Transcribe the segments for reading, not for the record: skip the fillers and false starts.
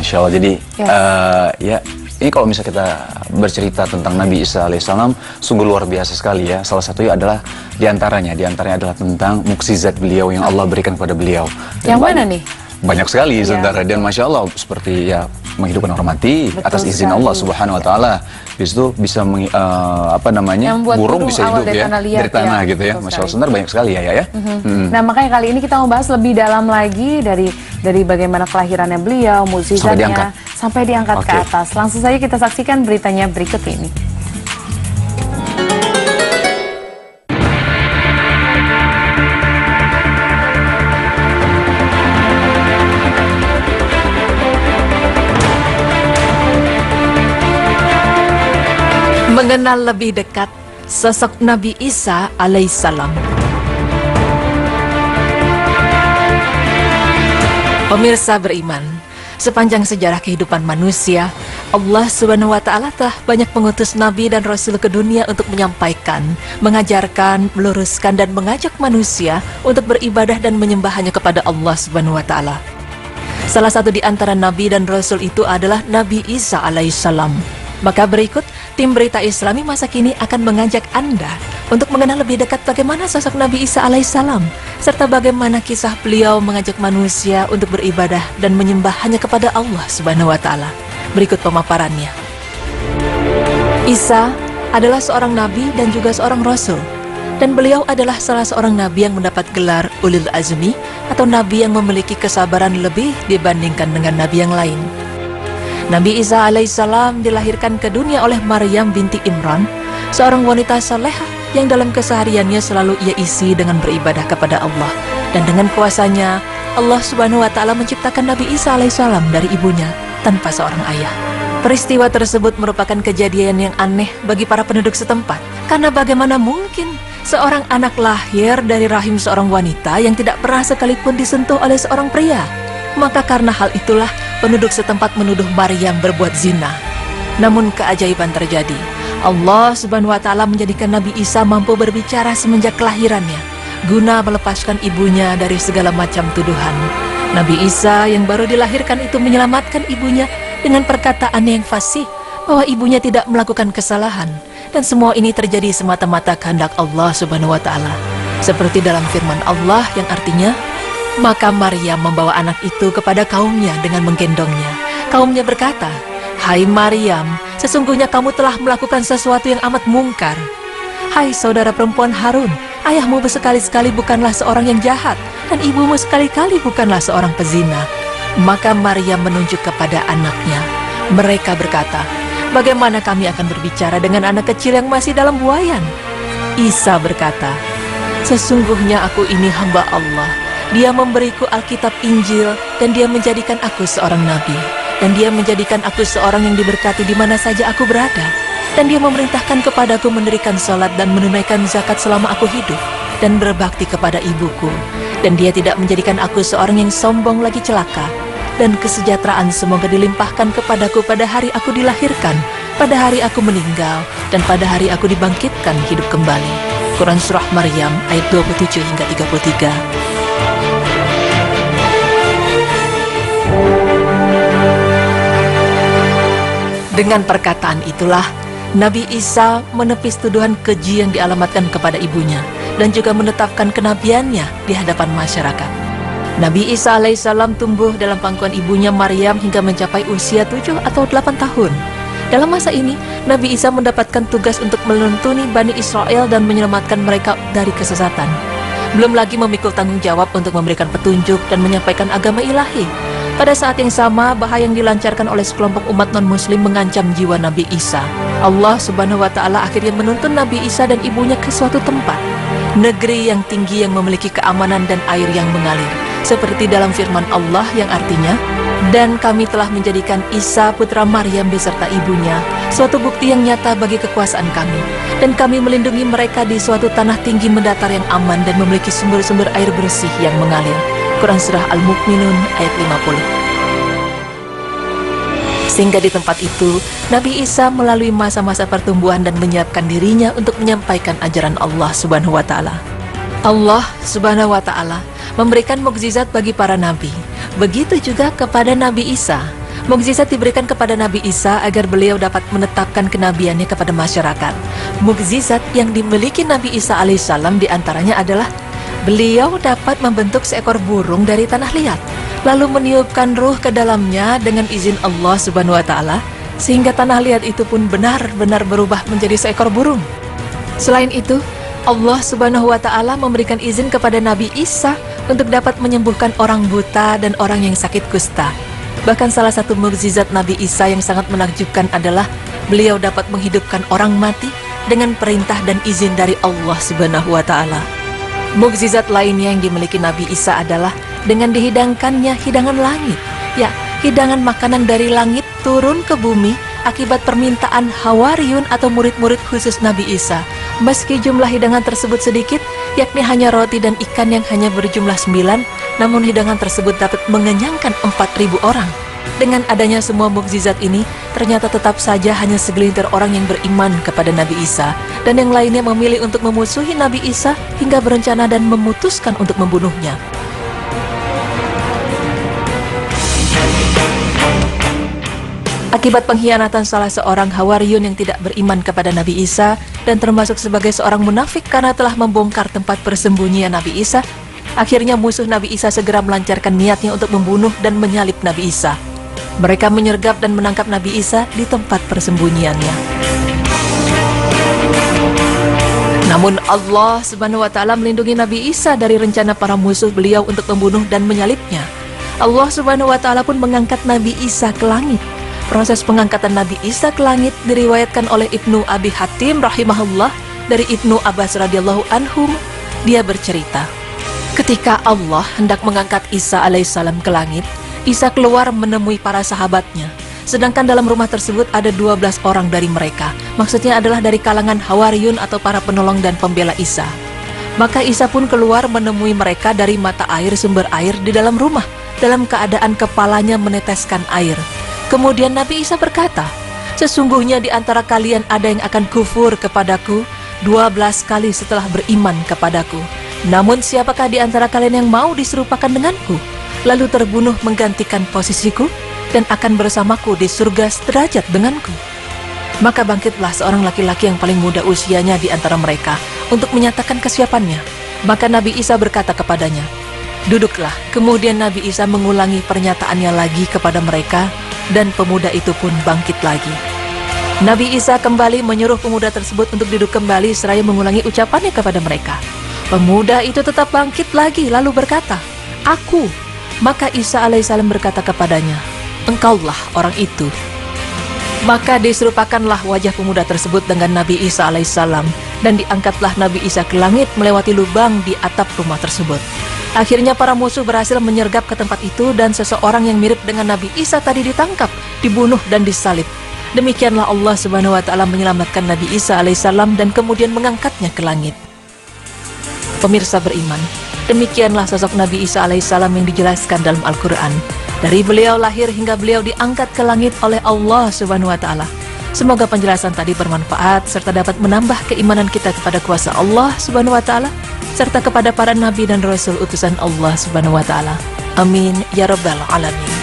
Masya Allah. Jadi ya ini kalau misalnya kita bercerita tentang Nabi Isa alaihissalam sungguh luar biasa sekali ya. Salah satunya adalah diantaranya adalah tentang mukjizat beliau yang Allah berikan kepada beliau. Yang mana nih? Banyak sekali sebenarnya, dan Masya Allah seperti ya menghidupkan orang mati atas izin Allah Subhanahu Wa Taala. Di situ bisa burung bisa hidup ya dari tanah gitu ya. Masya Allah, sebenarnya banyak sekali ya. Nah makanya kali ini kita mau bahas lebih dalam lagi dari bagaimana kelahirannya beliau, mukjizatnya sampai diangkat ke atas. Langsung saja kita saksikan beritanya berikut ini. Mengenal lebih dekat sosok Nabi Isa alaihissalam. Pemirsa beriman, sepanjang sejarah kehidupan manusia, Allah Subhanahu wa Ta'ala telah banyak mengutus Nabi dan Rasul ke dunia untuk menyampaikan, mengajarkan, meluruskan, dan mengajak manusia untuk beribadah dan menyembah hanya kepada Allah Subhanahu wa Ta'ala. Salah satu di antara Nabi dan Rasul itu adalah Nabi Isa alaihissalam. Maka berikut, tim Berita Islami masa kini akan mengajak Anda untuk mengenal lebih dekat bagaimana sosok Nabi Isa alaihissalam, serta bagaimana kisah beliau mengajak manusia untuk beribadah dan menyembah hanya kepada Allah Subhanahu wa Ta'ala. Berikut pemaparannya. Isa adalah seorang nabi dan juga seorang rasul, dan beliau adalah salah seorang nabi yang mendapat gelar Ulil Azmi atau nabi yang memiliki kesabaran lebih dibandingkan dengan nabi yang lain. Nabi Isa alaihissalam dilahirkan ke dunia oleh Maryam binti Imran, seorang wanita salehah yang dalam kesehariannya selalu ia isi dengan beribadah kepada Allah. Dan dengan kuasanya, Allah Subhanahu wa Ta'ala menciptakan Nabi Isa alaihissalam dari ibunya tanpa seorang ayah. Peristiwa tersebut merupakan kejadian yang aneh bagi para penduduk setempat, karena bagaimana mungkin seorang anak lahir dari rahim seorang wanita yang tidak pernah sekalipun disentuh oleh seorang pria. Maka karena hal itulah penduduk setempat menuduh Maryam berbuat zina. Namun keajaiban terjadi. Allah Subhanahu wa Ta'ala menjadikan Nabi Isa mampu berbicara semenjak kelahirannya, guna melepaskan ibunya dari segala macam tuduhan. Nabi Isa yang baru dilahirkan itu menyelamatkan ibunya dengan perkataan yang fasih bahwa ibunya tidak melakukan kesalahan, dan semua ini terjadi semata-mata kehendak Allah Subhanahu wa Ta'ala. Seperti dalam firman Allah yang artinya, maka Maryam membawa anak itu kepada kaumnya dengan menggendongnya. Kaumnya berkata, "Hai Maryam, sesungguhnya kamu telah melakukan sesuatu yang amat mungkar. Hai saudara perempuan Harun, ayahmu sekali-sekali bukanlah seorang yang jahat, dan ibumu sekali-kali bukanlah seorang pezina." Maka Maryam menunjuk kepada anaknya. Mereka berkata, "Bagaimana kami akan berbicara dengan anak kecil yang masih dalam buayan?" Isa berkata, "Sesungguhnya aku ini hamba Allah. Dia memberiku Alkitab Injil, dan dia menjadikan aku seorang nabi. Dan dia menjadikan aku seorang yang diberkati di mana saja aku berada. Dan dia memerintahkan kepadaku mendirikan salat dan menunaikan zakat selama aku hidup, dan berbakti kepada ibuku. Dan dia tidak menjadikan aku seorang yang sombong lagi celaka. Dan kesejahteraan semoga dilimpahkan kepadaku pada hari aku dilahirkan, pada hari aku meninggal, dan pada hari aku dibangkitkan hidup kembali." Quran Surah Maryam ayat 27 hingga 33. Dengan perkataan itulah, Nabi Isa menepis tuduhan keji yang dialamatkan kepada ibunya, dan juga menetapkan kenabiannya di hadapan masyarakat. Nabi Isa alaihissalam tumbuh dalam pangkuan ibunya Maryam hingga mencapai usia 7 atau 8 tahun. Dalam masa ini, Nabi Isa mendapatkan tugas untuk menuntuni Bani Israel dan menyelamatkan mereka dari kesesatan. Belum lagi memikul tanggung jawab untuk memberikan petunjuk dan menyampaikan agama ilahi. Pada saat yang sama, bahaya yang dilancarkan oleh sekelompok umat non-muslim mengancam jiwa Nabi Isa. Allah Subhanahu wa Ta'ala akhirnya menuntun Nabi Isa dan ibunya ke suatu tempat, negeri yang tinggi yang memiliki keamanan dan air yang mengalir, seperti dalam firman Allah yang artinya, "Dan kami telah menjadikan Isa putra Maryam beserta ibunya suatu bukti yang nyata bagi kekuasaan kami, dan kami melindungi mereka di suatu tanah tinggi mendatar yang aman dan memiliki sumber-sumber air bersih yang mengalir." Quran Surah Al-Mu'minun ayat 50. Sehingga di tempat itu, Nabi Isa melalui masa-masa pertumbuhan dan menyiapkan dirinya untuk menyampaikan ajaran Allah Subhanahu wa Ta'ala. Allah Subhanahu wa Ta'ala memberikan mukjizat bagi para nabi. Begitu juga kepada Nabi Isa. Mukjizat diberikan kepada Nabi Isa agar beliau dapat menetapkan kenabiannya kepada masyarakat. Mukjizat yang dimiliki Nabi Isa alaihissalam diantaranya adalah beliau dapat membentuk seekor burung dari tanah liat, lalu meniupkan ruh ke dalamnya dengan izin Allah Subhanahu wa Ta'ala, sehingga tanah liat itu pun benar-benar berubah menjadi seekor burung. Selain itu, Allah Subhanahu wa Ta'ala memberikan izin kepada Nabi Isa untuk dapat menyembuhkan orang buta dan orang yang sakit kusta. Bahkan salah satu mukjizat Nabi Isa yang sangat menakjubkan adalah beliau dapat menghidupkan orang mati dengan perintah dan izin dari Allah Subhanahu wa Ta'ala. Mukjizat lainnya yang dimiliki Nabi Isa adalah dengan dihidangkannya hidangan langit. Ya, hidangan makanan dari langit turun ke bumi akibat permintaan Hawariyun atau murid-murid khusus Nabi Isa. Meski jumlah hidangan tersebut sedikit, yakni hanya roti dan ikan yang hanya berjumlah 9, namun hidangan tersebut dapat mengenyangkan 4.000 orang. Dengan adanya semua mukjizat ini, ternyata tetap saja hanya segelintir orang yang beriman kepada Nabi Isa, dan yang lainnya memilih untuk memusuhi Nabi Isa hingga berencana dan memutuskan untuk membunuhnya. Akibat pengkhianatan salah seorang Hawariyun yang tidak beriman kepada Nabi Isa dan termasuk sebagai seorang munafik karena telah membongkar tempat persembunyian Nabi Isa, akhirnya musuh Nabi Isa segera melancarkan niatnya untuk membunuh dan menyalib Nabi Isa. Mereka menyergap dan menangkap Nabi Isa di tempat persembunyiannya. Namun Allah Subhanahu wa Ta'ala melindungi Nabi Isa dari rencana para musuh beliau untuk membunuh dan menyalibnya. Allah Subhanahu wa Ta'ala pun mengangkat Nabi Isa ke langit. Proses pengangkatan Nabi Isa ke langit diriwayatkan oleh Ibnu Abi Hatim rahimahullah dari Ibnu Abbas radhiyallahu anhum. Dia bercerita, ketika Allah hendak mengangkat Isa alaihissalam ke langit, Isa keluar menemui para sahabatnya. Sedangkan dalam rumah tersebut ada 12 orang dari mereka. Maksudnya adalah dari kalangan Hawariyun atau para penolong dan pembela Isa. Maka Isa pun keluar menemui mereka dari mata air sumber air di dalam rumah, dalam keadaan kepalanya meneteskan air. Kemudian Nabi Isa berkata, sesungguhnya di antara kalian ada yang akan kufur kepadaku 12 kali setelah beriman kepadaku. Namun siapakah di antara kalian yang mau diserupakan denganku, lalu terbunuh menggantikan posisiku, dan akan bersamaku di surga sederajat denganku? Maka bangkitlah seorang laki-laki yang paling muda usianya di antara mereka untuk menyatakan kesiapannya. Maka Nabi Isa berkata kepadanya, duduklah. Kemudian Nabi Isa mengulangi pernyataannya lagi kepada mereka, dan pemuda itu pun bangkit lagi. Nabi Isa kembali menyuruh pemuda tersebut untuk duduk kembali seraya mengulangi ucapannya kepada mereka. Pemuda itu tetap bangkit lagi lalu berkata, aku. Maka Isa alaihissalam berkata kepadanya, engkaulah orang itu. Maka diserupakanlah wajah pemuda tersebut dengan Nabi Isa alaihissalam, dan diangkatlah Nabi Isa ke langit melewati lubang di atap rumah tersebut. Akhirnya para musuh berhasil menyergap ke tempat itu, dan seseorang yang mirip dengan Nabi Isa tadi ditangkap, dibunuh dan disalib. Demikianlah Allah Subhanahu wa Ta'ala menyelamatkan Nabi Isa alaihissalam dan kemudian mengangkatnya ke langit. Pemirsa beriman, demikianlah sosok Nabi Isa alaihissalam yang dijelaskan dalam Al-Quran. Dari beliau lahir hingga beliau diangkat ke langit oleh Allah Subhanahu wa Ta'ala. Semoga penjelasan tadi bermanfaat serta dapat menambah keimanan kita kepada kuasa Allah Subhanahu wa Ta'ala serta kepada para nabi dan rasul utusan Allah Subhanahu wa Ta'ala. Amin ya rabbal alamin.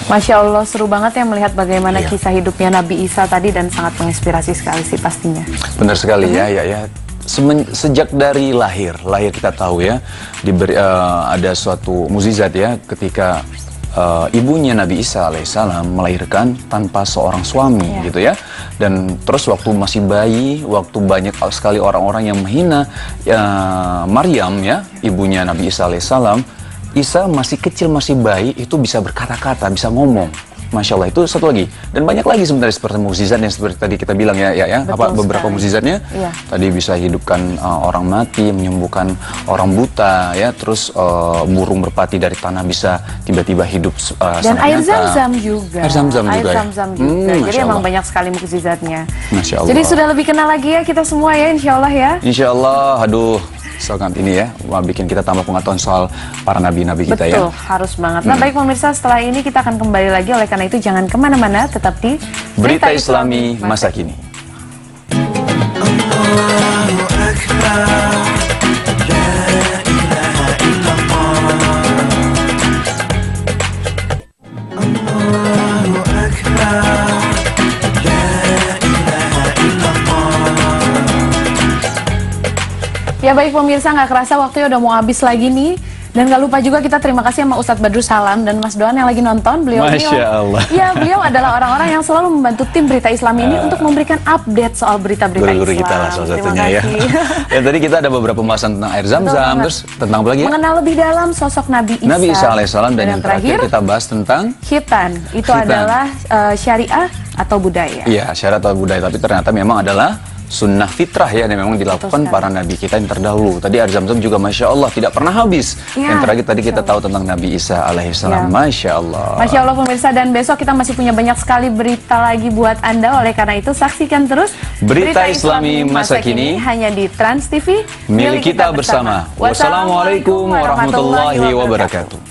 Masya Allah, seru banget ya melihat bagaimana kisah hidupnya Nabi Isa tadi, dan sangat menginspirasi sekali sih pastinya. Benar sekali ya. Sejak dari lahir kita tahu ya, ada suatu mukjizat ya ketika ibunya Nabi Isa alaihissalam melahirkan tanpa seorang suami gitu ya. Dan terus waktu masih bayi, waktu banyak sekali orang-orang yang menghina Maryam ya, ibunya Nabi Isa alaihissalam, Isa masih kecil, masih bayi, itu bisa berkata-kata, bisa ngomong. Masya Allah, itu satu lagi. Dan banyak lagi sebenarnya seperti mukjizat yang seperti tadi kita bilang ya. Beberapa mukjizatnya. Tadi bisa hidupkan orang mati, menyembuhkan orang buta, ya. Terus burung merpati dari tanah bisa tiba-tiba hidup dan air zam-zam juga. Air zam-zam juga. Jadi emang banyak sekali mukjizatnya. Masya Allah. Jadi sudah lebih kenal lagi ya kita semua ya, insya Allah ya. Insya Allah, aduh. sangat ini ya, bikin kita tambah pengetahuan soal para nabi-nabi kita. Betul, harus banget. Nah baik pemirsa, setelah ini kita akan kembali lagi, oleh karena itu jangan kemana-mana, tetap di Berita Islami Masa Kini. Allahu Akbar. Ya baik pemirsa, nggak kerasa waktunya udah mau habis lagi nih. Dan gak lupa juga kita terima kasih sama Ustadz Badrus Salam dan Mas Doan yang lagi nonton. Beliau adalah orang-orang yang selalu membantu tim Berita Islam ini untuk memberikan update soal berita-berita Islam. Guru kita lah salah satunya ya. Ya tadi kita ada beberapa pembahasan tentang air Zam-Zam, terus tentang apa lagi ya? Mengenal lebih dalam sosok Nabi Isa. Nabi Isa alaihissalam, dan yang terakhir kita bahas tentang khitan. Itu adalah syariah atau budaya. Iya, syariah atau budaya, tapi ternyata memang adalah sunnah fitrah ya, yang memang dilakukan para nabi kita yang terdahulu. Tadi air Zam-Zam juga Masya Allah tidak pernah habis. Ya, yang terakhir tadi kita tahu tentang Nabi Isa alaihissalam. Masya Allah. Masya Allah pemirsa, dan besok kita masih punya banyak sekali berita lagi buat Anda. Oleh karena itu saksikan terus Berita Islami Masa Kini hanya di Trans TV, milik kita bersama. Wassalamualaikum warahmatullahi wabarakatuh.